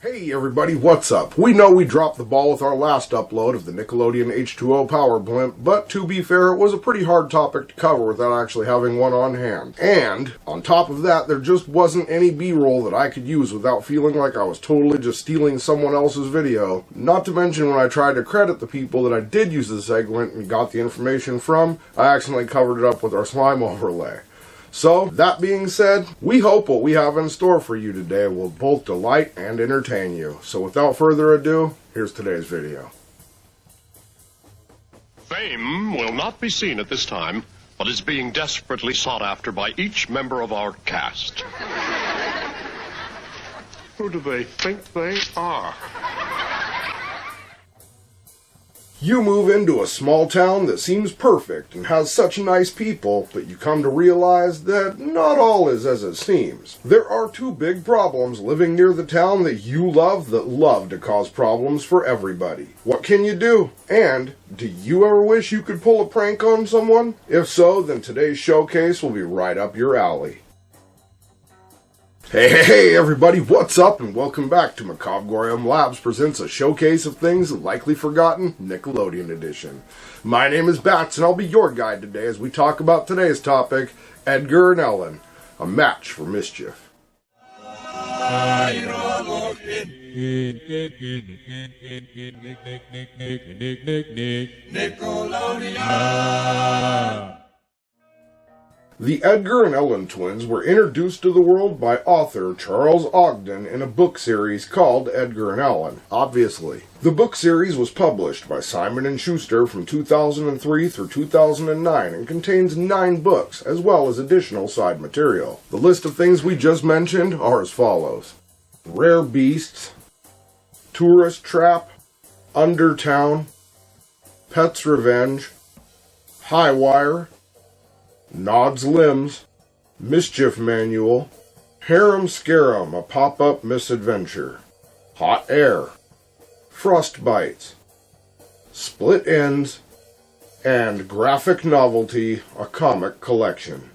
Hey everybody, what's up? We know we dropped the ball with our last upload of the Nickelodeon H2O Power Blimp, but to be fair, it was a pretty hard topic to cover without actually having one on hand. And, on top of that, there just wasn't any B-roll that I could use without feeling like I was totally just stealing someone else's video. Not to mention when I tried to credit the people that I did use the segment and got the information from, I accidentally covered it up with our slime overlay. So, that being said, we hope what we have in store for you today will both delight and entertain you. So without further ado, here's today's video. Fame will not be seen at this time, but is being desperately sought after by each member of our cast. Who do they think they are? You move into a small town that seems perfect and has such nice people, but you come to realize that not all is as it seems. There are two big problems living near the town that you love that love to cause problems for everybody. What can you do? And, do you ever wish you could pull a prank on someone? If so, then today's showcase will be right up your alley. Hey everybody, what's up and welcome back to Macabre'Gorium Labs presents a showcase of things likely forgotten, Nickelodeon edition. My name is Bats and I'll be your guide today as we talk about today's topic, Edgar and Ellen, a match for mischief. Nickelodeon! The Edgar and Ellen twins were introduced to the world by author Charles Ogden in a book series called Edgar and Ellen, obviously. The book series was published by Simon & Schuster from 2003 through 2009 and contains 9 books, as well as additional side material. The list of things we just mentioned are as follows: Rare Beasts, Tourist Trap, Undertown, Pet's Revenge, High Wire, Nod's Limbs, Mischief Manual, Harum Scarum, a pop-up misadventure, Hot Air, Frostbites, Split Ends, and Graphic Novelty, a comic collection.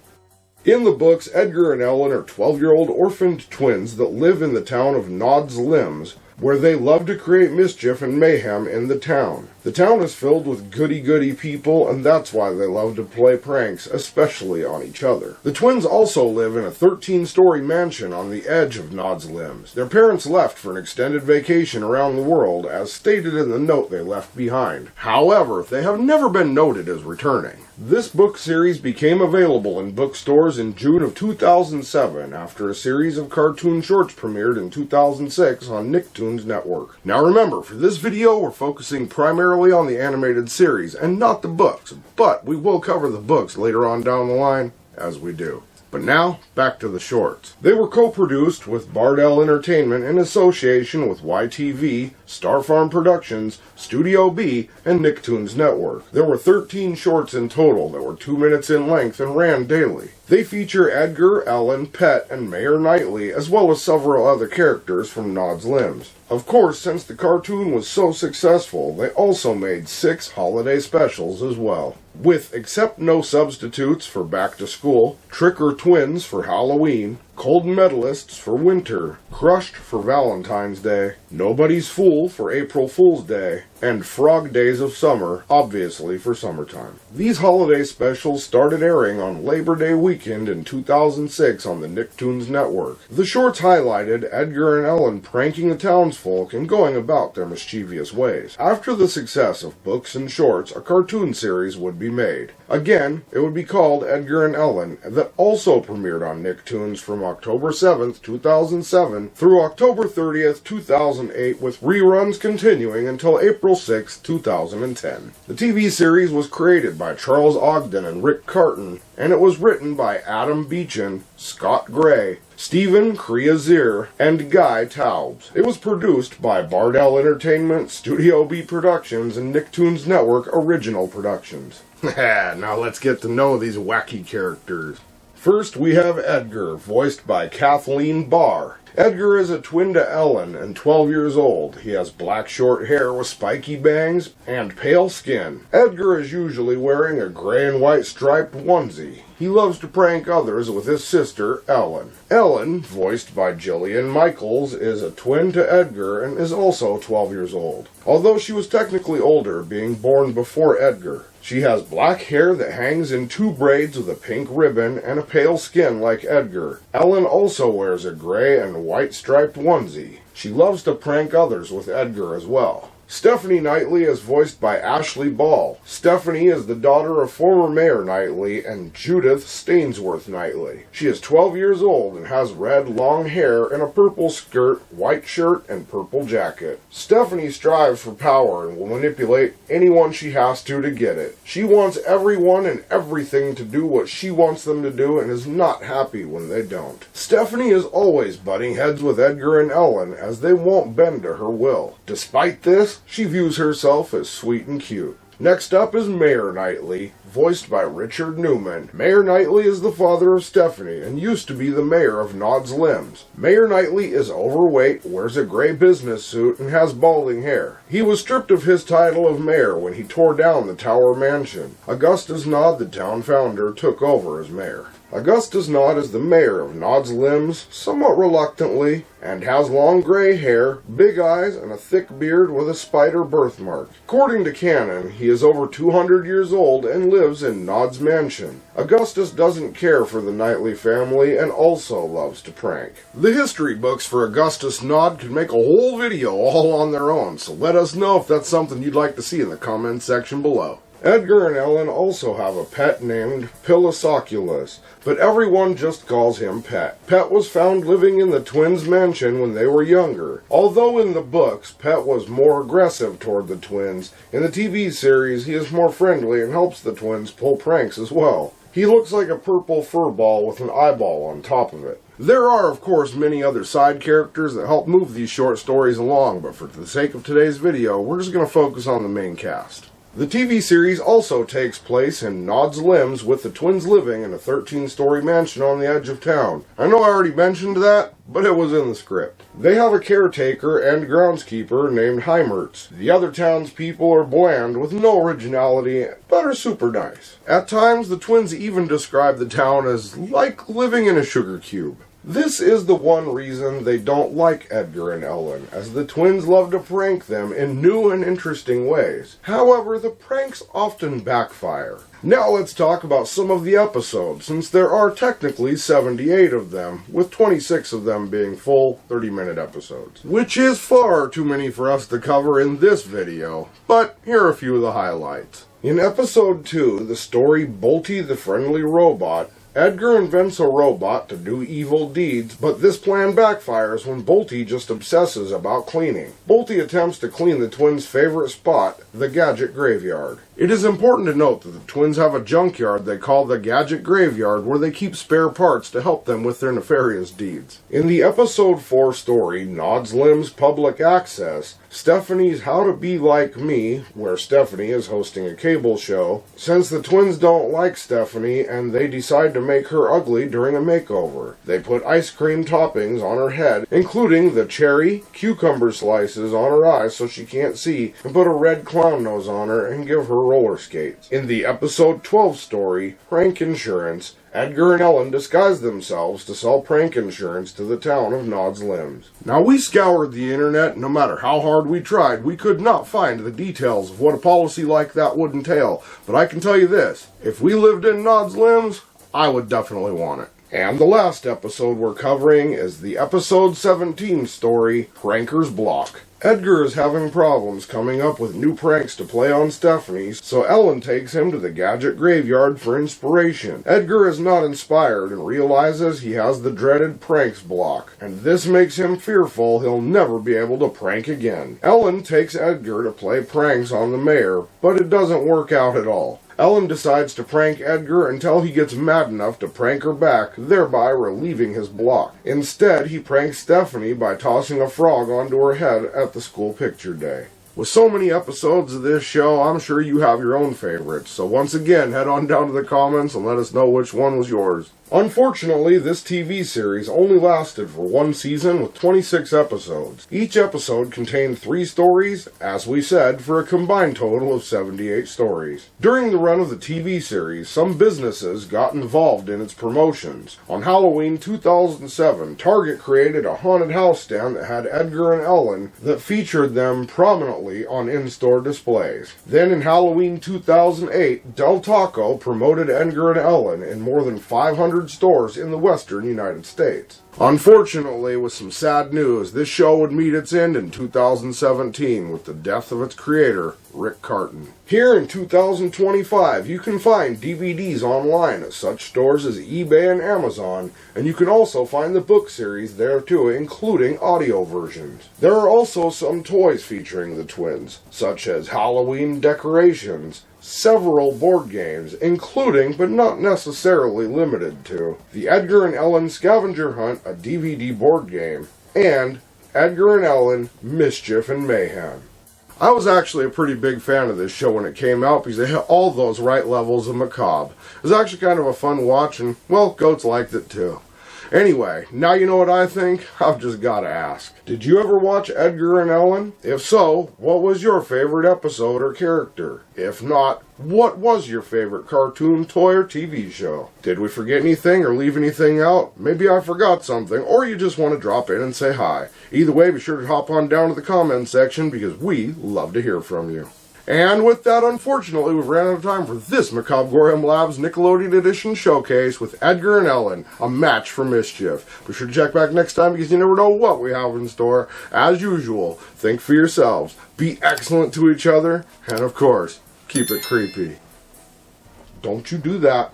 In the books, Edgar and Ellen are 12-year-old orphaned twins that live in the town of Nod's Limbs, where they love to create mischief and mayhem in the town. The town is filled with goody-goody people, and that's why they love to play pranks, especially on each other. The twins also live in a 13-story mansion on the edge of Nod's Limbs. Their parents left for an extended vacation around the world, as stated in the note they left behind. However, they have never been noted as returning. This book series became available in bookstores in June of 2007 after a series of cartoon shorts premiered in 2006 on Nicktoons Network. Now remember, for this video we're focusing primarily on the animated series and not the books, but we will cover the books later on down the line as we do. But now, back to the shorts. They were co-produced with Bardell Entertainment in association with YTV, Star Farm Productions, Studio B, and Nicktoons Network. There were 13 shorts in total that were 2 minutes in length and ran daily. They feature Edgar, Ellen, Pet, and Mayor Knightleigh, as well as several other characters from Nod's Limbs. Of course, since the cartoon was so successful, they also made 6 holiday specials as well. With Accept No Substitutes for Back to School, Trick or Twins for Halloween, Cold Medalists for Winter, Crushed for Valentine's Day, Nobody's Fool for April Fool's Day, and Frog Days of Summer, obviously for summertime. These holiday specials started airing on Labor Day weekend in 2006 on the Nicktoons Network. The shorts highlighted Edgar and Ellen pranking the townsfolk and going about their mischievous ways. After the success of books and shorts, a cartoon series would be made. Again, it would be called Edgar and Ellen, that also premiered on Nicktoons from October 7th, 2007 through October 30th, 2008, with reruns continuing until April 6th, 2010. The TV series was created by Charles Ogden and Rick Carton, and it was written by Adam Beechin, Scott Gray, Stephen Kriazir, and Guy Taubes. It was produced by Bardell Entertainment, Studio B Productions, and Nicktoons Network Original Productions. Now let's get to know these wacky characters. First, we have Edgar, voiced by Kathleen Barr. Edgar is a twin to Ellen and 12 years old. He has black short hair with spiky bangs and pale skin. Edgar is usually wearing a gray and white striped onesie. He loves to prank others with his sister, Ellen. Ellen, voiced by Jillian Michaels, is a twin to Edgar and is also 12 years old, although she was technically older, being born before Edgar. She has black hair that hangs in 2 braids with a pink ribbon and a pale skin like Edgar. Ellen also wears a gray and white striped onesie. She loves to prank others with Edgar as well. Stephanie Knightleigh is voiced by Ashley Ball. Stephanie is the daughter of former Mayor Knightleigh and Judith Stainsworth Knightleigh. She is 12 years old and has red long hair and a purple skirt, white shirt, and purple jacket. Stephanie strives for power and will manipulate anyone she has to get it. She wants everyone and everything to do what she wants them to do and is not happy when they don't. Stephanie is always butting heads with Edgar and Ellen as they won't bend to her will. Despite this, she views herself as sweet and cute. Next up is Mayor Knightleigh, voiced by Richard Newman. Mayor Knightleigh is the father of Stephanie and used to be the mayor of Nod's Limbs. Mayor Knightleigh is overweight, wears a gray business suit, and has balding hair. He was stripped of his title of mayor when he tore down the Tower Mansion. Augustus Nod, the town founder, took over as mayor. Augustus Nod is the mayor of Nod's Limbs, somewhat reluctantly, and has long gray hair, big eyes, and a thick beard with a spider birthmark. According to canon, he is over 200 years old and lives in Nod's mansion. Augustus doesn't care for the Knightleigh family and also loves to prank. The history books for Augustus Nod could make a whole video all on their own, so let us know if that's something you'd like to see in the comment section below. Edgar and Ellen also have a pet named Pilosoculus, but everyone just calls him Pet. Pet was found living in the twins' mansion when they were younger. Although in the books, Pet was more aggressive toward the twins, in the TV series he is more friendly and helps the twins pull pranks as well. He looks like a purple fur ball with an eyeball on top of it. There are, of course, many other side characters that help move these short stories along, but for the sake of today's video, we're just going to focus on the main cast. The TV series also takes place in Nod's Limbs, with the twins living in a 13-story mansion on the edge of town. I know I already mentioned that, but it was in the script. They have a caretaker and groundskeeper named Heimertz. The other townspeople are bland with no originality, but are super nice. At times, the twins even describe the town as like living in a sugar cube. This is the one reason they don't like Edgar and Ellen, as the twins love to prank them in new and interesting ways. However, the pranks often backfire. Now let's talk about some of the episodes, since there are technically 78 of them, with 26 of them being full 30-minute episodes. Which is far too many for us to cover in this video, but here are a few of the highlights. In episode 2, the story Bolty the Friendly Robot, Edgar invents a robot to do evil deeds, but this plan backfires when Bolty just obsesses about cleaning. Bolty attempts to clean the twins' favorite spot, the Gadget Graveyard. It is important to note that the twins have a junkyard they call the Gadget Graveyard, where they keep spare parts to help them with their nefarious deeds. In the episode 4 story, Nod's Limbs Public Access, Stephanie's How to Be Like Me, where Stephanie is hosting a cable show, since the twins don't like Stephanie and they decide to make her ugly during a makeover. They put ice cream toppings on her head, including the cherry, cucumber slices on her eyes so she can't see, and put a red clown nose on her and give her roller skates. In the episode 12 story, Prank Insurance, Edgar and Ellen disguise themselves to sell prank insurance to the town of Nod's Limbs. Now, we scoured the internet, and no matter how hard we tried, we could not find the details of what a policy like that would entail. But I can tell you this, if we lived in Nod's Limbs, I would definitely want it. And the last episode we're covering is the episode 17 story, Pranker's Block. Edgar is having problems coming up with new pranks to play on Stephanie, so Ellen takes him to the Gadget Graveyard for inspiration. Edgar is not inspired and realizes he has the dreaded pranks block, and this makes him fearful he'll never be able to prank again. Ellen takes Edgar to play pranks on the mayor, but it doesn't work out at all. Ellen decides to prank Edgar until he gets mad enough to prank her back, thereby relieving his block. Instead, he pranks Stephanie by tossing a frog onto her head at the school picture day. With so many episodes of this show, I'm sure you have your own favorites, so once again, head on down to the comments and let us know which one was yours. Unfortunately, this TV series only lasted for one season with 26 episodes. Each episode contained 3 stories, as we said, for a combined total of 78 stories. During the run of the TV series, some businesses got involved in its promotions. On Halloween 2007, Target created a haunted house stand that had Edgar and Ellen that featured them prominently on in-store displays. Then in Halloween 2008, Del Taco promoted Edgar and Ellen in more than 500 stores in the western United States. Unfortunately, with some sad news, this show would meet its end in 2017 with the death of its creator, Rick Carton. Here in 2025, you can find DVDs online at such stores as eBay and Amazon, and you can also find the book series there too, including audio versions. There are also some toys featuring the twins, such as Halloween decorations, several board games, including, but not necessarily limited to, the Edgar and Ellen Scavenger Hunt, a DVD board game, and Edgar and Ellen Mischief and Mayhem. I was actually a pretty big fan of this show when it came out because they hit all those right levels of macabre. It was actually kind of a fun watch, and, well, goats liked it too. Anyway, now you know what I think? I've just gotta ask. Did you ever watch Edgar and Ellen? If so, what was your favorite episode or character? If not, what was your favorite cartoon, toy, or TV show? Did we forget anything or leave anything out? Maybe I forgot something, or you just want to drop in and say hi. Either way, be sure to hop on down to the comment section because we love to hear from you. And with that, unfortunately, we've ran out of time for this Macabre'Gorium Labs Nickelodeon Edition showcase with Edgar and Ellen, a match for mischief. Be sure to check back next time because you never know what we have in store. As usual, think for yourselves, be excellent to each other, and of course, keep it creepy. Don't you do that.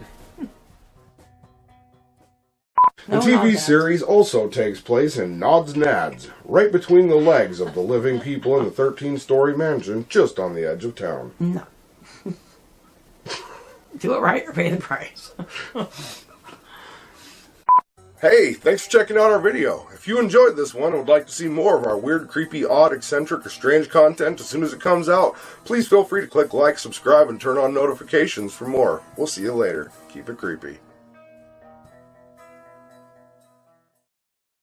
The TV series also takes place in Nod's Nads, right between the legs of the living people in the 13-story mansion just on the edge of town. No. Do it right or pay the price. Hey, thanks for checking out our video. If you enjoyed this one and would like to see more of our weird, creepy, odd, eccentric, or strange content as soon as it comes out, please feel free to click like, subscribe, and turn on notifications for more. We'll see you later. Keep it creepy.